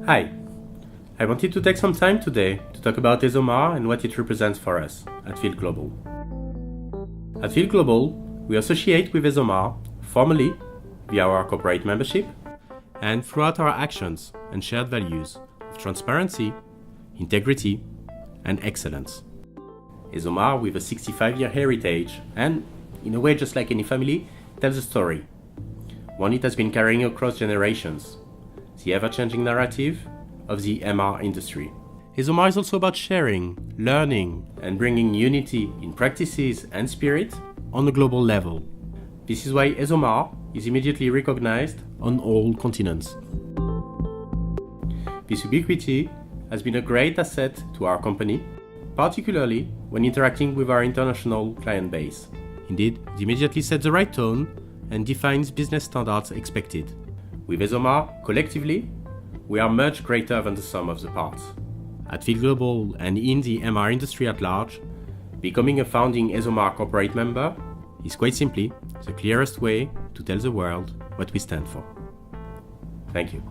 Hi, I wanted to take some time today to talk about ESOMAR and what it represents for us at Field Global. At Field Global, we associate with ESOMAR formally via our corporate membership and throughout our actions and shared values of transparency, integrity, and excellence. ESOMAR, with a 65-year heritage and, in a way just like any family, tells a story. One it has been carrying across generations, the ever-changing narrative of the MR industry. ESOMAR is also about sharing, learning, and bringing unity in practices and spirit on a global level. This is why ESOMAR is immediately recognized on all continents. This ubiquity has been a great asset to our company, particularly when interacting with our international client base. Indeed, it immediately sets the right tone and defines business standards expected. With ESOMAR, collectively, we are much greater than the sum of the parts. At Field Global and in the MR industry at large, becoming a founding ESOMAR corporate member is quite simply the clearest way to tell the world what we stand for. Thank you.